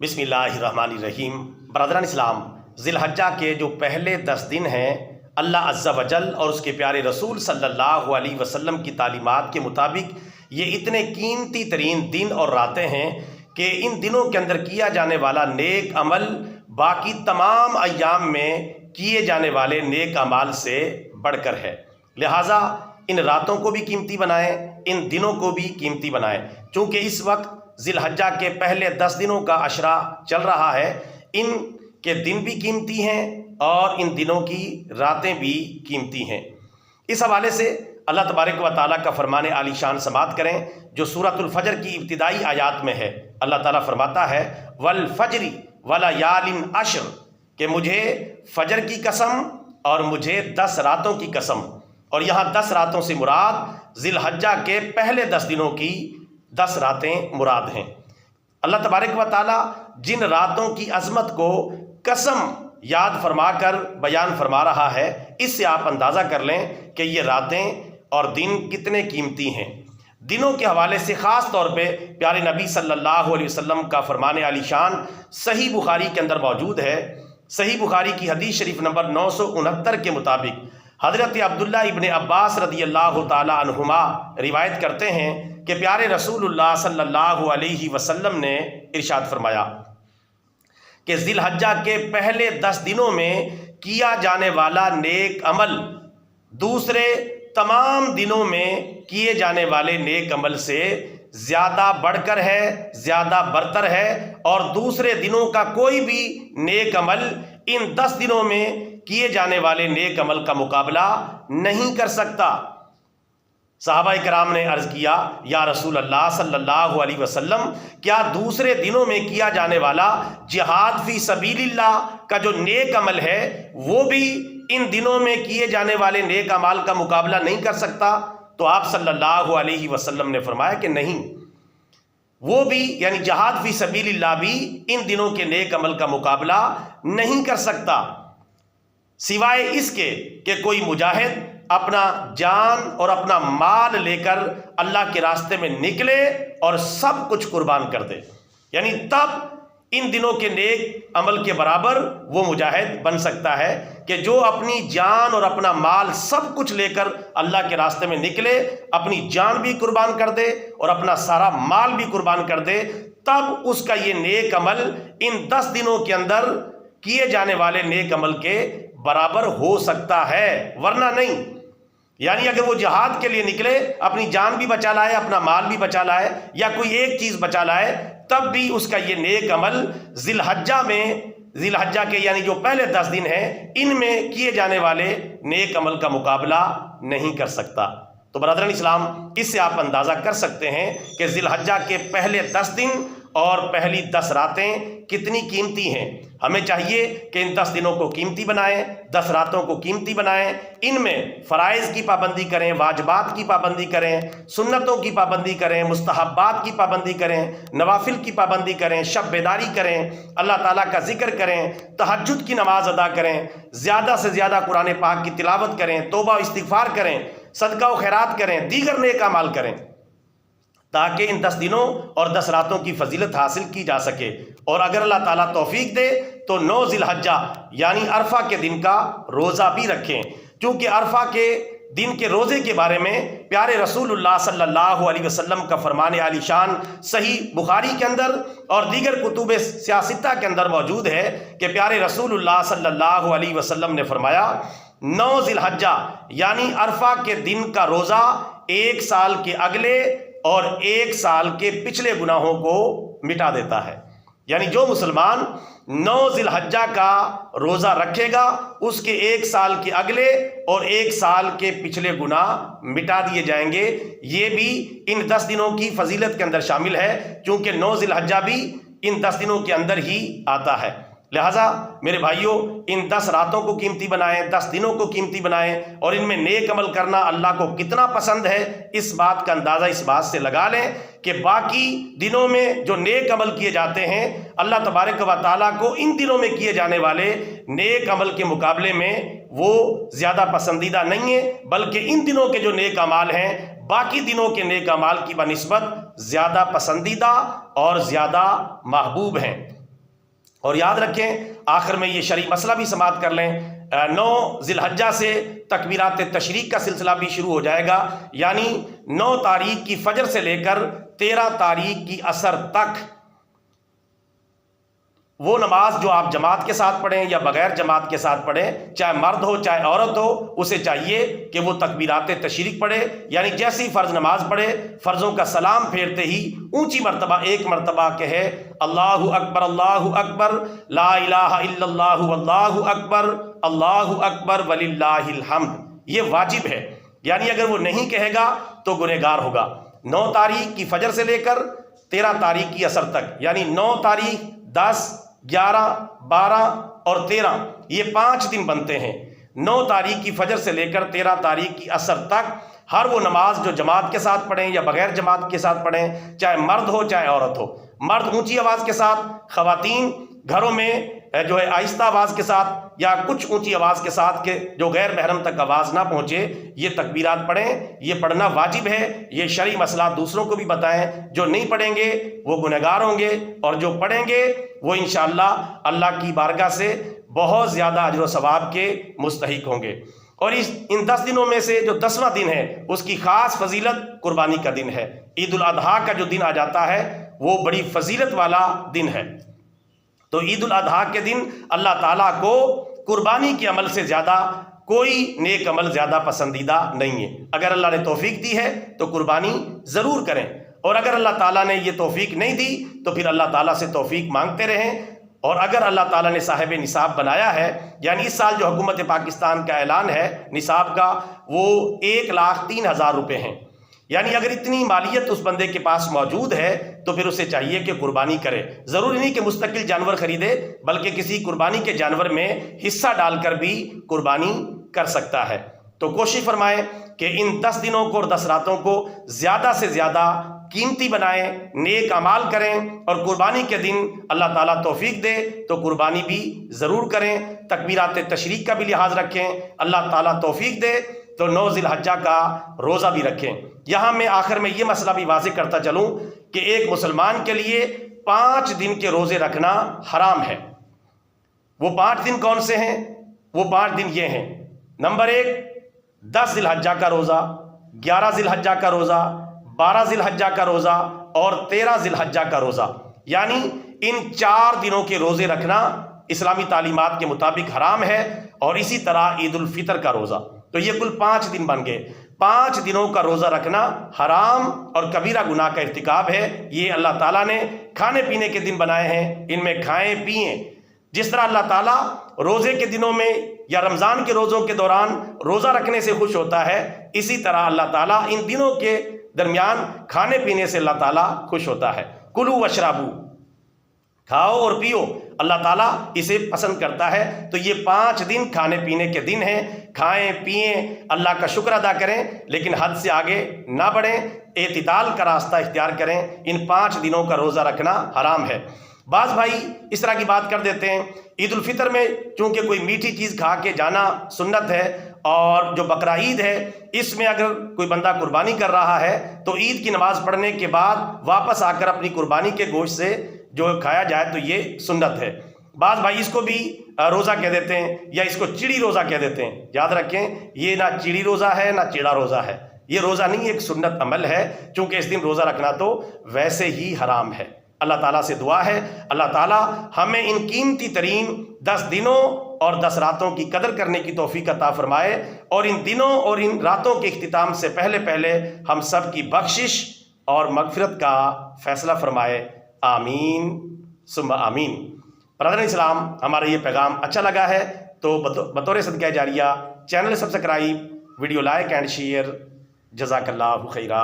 بسم اللہ الرحمن الرحیم۔ برادران اسلام، ذی الحجہ کے جو پہلے 10 دن ہیں، اللہ عز و جل اور اس کے پیارے رسول صلی اللہ علیہ وسلم کی تعلیمات کے مطابق یہ اتنے قیمتی ترین دن اور راتیں ہیں کہ ان دنوں کے اندر کیا جانے والا نیک عمل باقی تمام ایام میں کیے جانے والے نیک اعمال سے بڑھ کر ہے۔ لہٰذا ان راتوں کو بھی قیمتی بنائیں، ان دنوں کو بھی قیمتی بنائیں، چونکہ اس وقت ذی الحجہ کے پہلے 10 دنوں کا عشرہ چل رہا ہے۔ ان کے دن بھی قیمتی ہیں اور ان دنوں کی راتیں بھی قیمتی ہیں۔ اس حوالے سے اللہ تبارک و تعالیٰ کا فرمان عالی شان سماعت کریں جو سورۃ الفجر کی ابتدائی آیات میں ہے۔ اللہ تعالیٰ فرماتا ہے والفجر ولیال عشر، کہ مجھے فجر کی قسم اور مجھے 10 راتوں کی قسم، اور یہاں 10 راتوں سے مراد ذی الحجہ کے پہلے 10 دنوں کی 10 راتیں مراد ہیں۔ اللہ تبارک و تعالیٰ جن راتوں کی عظمت کو قسم یاد فرما کر بیان فرما رہا ہے، اس سے آپ اندازہ کر لیں کہ یہ راتیں اور دن کتنے قیمتی ہیں۔ دنوں کے حوالے سے خاص طور پہ پیارے نبی صلی اللہ علیہ وسلم کا فرمان عالی شان صحیح بخاری کے اندر موجود ہے۔ صحیح بخاری کی حدیث شریف نمبر 969 کے مطابق حضرت عبداللہ ابن عباس رضی اللہ تعالی عنہما روایت کرتے ہیں کہ پیارے رسول اللہ صلی اللہ علیہ وسلم نے ارشاد فرمایا کہ ذی الحجہ کے پہلے 10 دنوں میں کیا جانے والا نیک عمل دوسرے تمام دنوں میں کیے جانے والے نیک عمل سے زیادہ بڑھ کر ہے، زیادہ برتر ہے، اور دوسرے دنوں کا کوئی بھی نیک عمل ان 10 دنوں میں کیے جانے والے نیک عمل کا مقابلہ نہیں کر سکتا۔ صحابہ کرام نے عرض کیا یا رسول اللہ صلی اللہ علیہ وسلم، کیا دوسرے دنوں میں کیا جانے والا جہاد فی سبیل اللہ کا جو نیک عمل ہے وہ بھی ان دنوں میں کیے جانے والے نیک اعمال کا مقابلہ نہیں کر سکتا؟ تو آپ صلی اللہ علیہ وسلم نے فرمایا کہ نہیں، وہ بھی یعنی جہاد فی سبیل اللہ بھی ان دنوں کے نیک عمل کا مقابلہ نہیں کر سکتا، سوائے اس کے کہ کوئی مجاہد اپنا جان اور اپنا مال لے کر اللہ کے راستے میں نکلے اور سب کچھ قربان کر دے، یعنی تب ان دنوں کے نیک عمل کے برابر وہ مجاہد بن سکتا ہے کہ جو اپنی جان اور اپنا مال سب کچھ لے کر اللہ کے راستے میں نکلے، اپنی جان بھی قربان کر دے اور اپنا سارا مال بھی قربان کر دے، تب اس کا یہ نیک عمل ان 10 دنوں کے اندر کیے جانے والے نیک عمل کے برابر ہو سکتا ہے، ورنہ نہیں۔ یعنی اگر وہ جہاد کے لیے نکلے، اپنی جان بھی بچا لائے، اپنا مال بھی بچا لائے، یا کوئی ایک چیز بچا لائے، تب بھی اس کا یہ نیک عمل ذی الحجہ کے یعنی جو پہلے 10 دن ہیں ان میں کیے جانے والے نیک عمل کا مقابلہ نہیں کر سکتا۔ تو برادران اسلام، اس سے آپ اندازہ کر سکتے ہیں کہ ذی الحجہ کے پہلے 10 دن اور پہلی 10 راتیں کتنی قیمتی ہیں۔ ہمیں چاہیے کہ ان 10 دنوں کو قیمتی بنائیں، 10 راتوں کو قیمتی بنائیں، ان میں فرائض کی پابندی کریں، واجبات کی پابندی کریں، سنتوں کی پابندی کریں، مستحبات کی پابندی کریں، نوافل کی پابندی کریں، شب بیداری کریں، اللہ تعالیٰ کا ذکر کریں، تہجد کی نماز ادا کریں، زیادہ سے زیادہ قرآن پاک کی تلاوت کریں، توبہ و استغفار کریں، صدقہ و خیرات کریں، دیگر نیک اعمال کریں، تاکہ ان 10 دنوں اور 10 راتوں کی فضیلت حاصل کی جا سکے۔ اور اگر اللہ تعالیٰ توفیق دے تو 9 ذی الحجہ یعنی عرفہ کے دن کا روزہ بھی رکھیں، کیونکہ عرفہ کے دن کے روزے کے بارے میں پیارے رسول اللہ صلی اللہ علیہ وسلم کا فرمان عالی شان صحیح بخاری کے اندر اور دیگر کتب سیاستہ کے اندر موجود ہے کہ پیارے رسول اللہ صلی اللہ علیہ وسلم نے فرمایا 9 ذی الحجہ یعنی عرفہ کے دن کا روزہ 1 سال کے اگلے اور 1 سال کے پچھلے گناہوں کو مٹا دیتا ہے۔ یعنی جو مسلمان 9 ذی الحجہ کا روزہ رکھے گا اس کے 1 سال کے اگلے اور 1 سال کے پچھلے گناہ مٹا دیے جائیں گے۔ یہ بھی ان 10 دنوں کی فضیلت کے اندر شامل ہے، چونکہ 9 ذی الحجہ بھی ان 10 دنوں کے اندر ہی آتا ہے۔ لہٰذا میرے بھائیوں، ان 10 راتوں کو قیمتی بنائیں، 10 دنوں کو قیمتی بنائیں، اور ان میں نیک عمل کرنا اللہ کو کتنا پسند ہے اس بات کا اندازہ اس بات سے لگا لیں کہ باقی دنوں میں جو نیک عمل کیے جاتے ہیں اللہ تبارک و تعالیٰ کو ان دنوں میں کیے جانے والے نیک عمل کے مقابلے میں وہ زیادہ پسندیدہ نہیں ہے، بلکہ ان دنوں کے جو نیک اعمال ہیں باقی دنوں کے نیک اعمال کی بنسبت زیادہ پسندیدہ اور زیادہ محبوب ہیں۔ اور یاد رکھیں آخر میں یہ شرعی مسئلہ بھی سماعت کر لیں، 9 ذی الحجہ سے تکبیرات تشریق کا سلسلہ بھی شروع ہو جائے گا، یعنی 9 تاریخ کی فجر سے لے کر 13 تاریخ کی عصر تک وہ نماز جو آپ جماعت کے ساتھ پڑھیں یا بغیر جماعت کے ساتھ پڑھیں، چاہے مرد ہو چاہے عورت ہو، اسے چاہیے کہ وہ تکبیرات تشریق پڑھے، یعنی جیسی فرض نماز پڑھے فرضوں کا سلام پھیرتے ہی اونچی مرتبہ ایک مرتبہ کہے اللہ اکبر لا الہ الا اللہ واللہ اکبر وللہ الحمد۔ یہ واجب ہے، یعنی اگر وہ نہیں کہے گا تو گنہگار ہوگا۔ 9 تاریخ کی فجر سے لے کر 13 تاریخ کی عصر تک، یعنی 9 تاریخ 10 11 12 اور 13 یہ 5 دن بنتے ہیں۔ 9 تاریخ کی فجر سے لے کر 13 تاریخ کی عصر تک ہر وہ نماز جو جماعت کے ساتھ پڑھیں یا بغیر جماعت کے ساتھ پڑھیں، چاہے مرد ہو چاہے عورت ہو، مرد اونچی آواز کے ساتھ، خواتین گھروں میں جو ہے آہستہ آواز کے ساتھ یا کچھ اونچی آواز کے ساتھ کہ جو غیر محرم تک آواز نہ پہنچے، یہ تکبیرات پڑھیں۔ یہ پڑھنا واجب ہے، یہ شرعی مسئلہ دوسروں کو بھی بتائیں۔ جو نہیں پڑھیں گے وہ گنہگار ہوں گے، اور جو پڑھیں گے وہ انشاءاللہ اللہ کی بارگاہ سے بہت زیادہ اجر و ثواب کے مستحق ہوں گے۔ اور ان 10 دنوں میں سے جو 10واں دن ہے اس کی خاص فضیلت قربانی کا دن ہے۔ عید الاضحیٰ کا جو دن آ جاتا ہے وہ بڑی فضیلت والا دن ہے۔ تو عید الاضحیٰ کے دن اللہ تعالیٰ کو قربانی کے عمل سے زیادہ کوئی نیک عمل زیادہ پسندیدہ نہیں ہے۔ اگر اللہ نے توفیق دی ہے تو قربانی ضرور کریں، اور اگر اللہ تعالیٰ نے یہ توفیق نہیں دی تو پھر اللہ تعالیٰ سے توفیق مانگتے رہیں۔ اور اگر اللہ تعالیٰ نے صاحب نصاب بنایا ہے، یعنی اس سال جو حکومت پاکستان کا اعلان ہے نصاب کا، وہ 1,03,000 روپے ہیں، یعنی اگر اتنی مالیت اس بندے کے پاس موجود ہے تو پھر اسے چاہیے کہ قربانی کرے۔ ضروری نہیں کہ مستقل جانور خریدے، بلکہ کسی قربانی کے جانور میں حصہ ڈال کر بھی قربانی کر سکتا ہے۔ تو کوشش فرمائیں کہ ان 10 دنوں کو اور 10 راتوں کو زیادہ سے زیادہ قیمتی بنائیں، نیک اعمال کریں، اور قربانی کے دن اللہ تعالیٰ توفیق دے تو قربانی بھی ضرور کریں۔ تکبیرات تشریق کا بھی لحاظ رکھیں، اللہ تعالیٰ توفیق دے تو 9 ذی الحجہ کا روزہ بھی رکھیں۔ یہاں میں آخر میں یہ مسئلہ بھی واضح کرتا چلوں کہ ایک مسلمان کے لیے 5 دن کے روزے رکھنا حرام ہے۔ وہ 5 دن کون سے ہیں؟ وہ 5 دن یہ ہیں: نمبر 1 10 ذی الحجہ کا روزہ، 11 ذی الحجہ کا روزہ، 12 ذی الحجہ کا روزہ اور 13 ذی الحجہ کا روزہ، یعنی ان 4 دنوں کے روزے رکھنا اسلامی تعلیمات کے مطابق حرام ہے۔ اور اسی طرح عید الفطر کا روزہ، تو یہ کل 5 دن بن گئے۔ 5 دنوں کا روزہ رکھنا حرام اور کبیرہ گناہ کا ارتکاب ہے۔ یہ اللہ تعالیٰ نے کھانے پینے کے دن بنائے ہیں، ان میں کھائیں پئیں۔ جس طرح اللہ تعالیٰ روزے کے دنوں میں یا رمضان کے روزوں کے دوران روزہ رکھنے سے خوش ہوتا ہے، اسی طرح اللہ تعالیٰ ان دنوں کے درمیان کھانے پینے سے اللہ تعالیٰ خوش ہوتا ہے۔ کلو وشربو، کھاؤ اور پیو، اللہ تعالیٰ اسے پسند کرتا ہے۔ تو یہ 5 دن کھانے پینے کے دن ہیں، کھائیں پئیں، اللہ کا شکر ادا کریں، لیکن حد سے آگے نہ بڑھیں، اعتدال کا راستہ اختیار کریں۔ ان 5 دنوں کا روزہ رکھنا حرام ہے۔ بعض بھائی اس طرح کی بات کر دیتے ہیں، عید الفطر میں چونکہ کوئی میٹھی چیز کھا کے جانا سنت ہے، اور جو بقرہ عید ہے اس میں اگر کوئی بندہ قربانی کر رہا ہے تو عید کی نماز پڑھنے کے بعد واپس آ کر اپنی قربانی کے گوشت سے جو کھایا جائے تو یہ سنت ہے۔ بعض بھائی اس کو بھی روزہ کہہ دیتے ہیں یا اس کو چڑی روزہ کہہ دیتے ہیں۔ یاد رکھیں یہ نہ چڑی روزہ ہے نہ چیڑا روزہ ہے، یہ روزہ نہیں، ایک سنت عمل ہے، چونکہ اس دن روزہ رکھنا تو ویسے ہی حرام ہے۔ اللہ تعالیٰ سے دعا ہے اللہ تعالیٰ ہمیں ان قیمتی ترین 10 دنوں اور 10 راتوں کی قدر کرنے کی توفیق عطا فرمائے، اور ان دنوں اور ان راتوں کے اختتام سے پہلے ہم سب کی بخشش اور مغفرت کا فیصلہ فرمائے۔ آمین ثم آمین۔ برادران اسلام، ہمارا یہ پیغام اچھا لگا ہے تو بطور صدقہ جاریہ channel subscribe, video like and share. جزاک اللہ خیرہ۔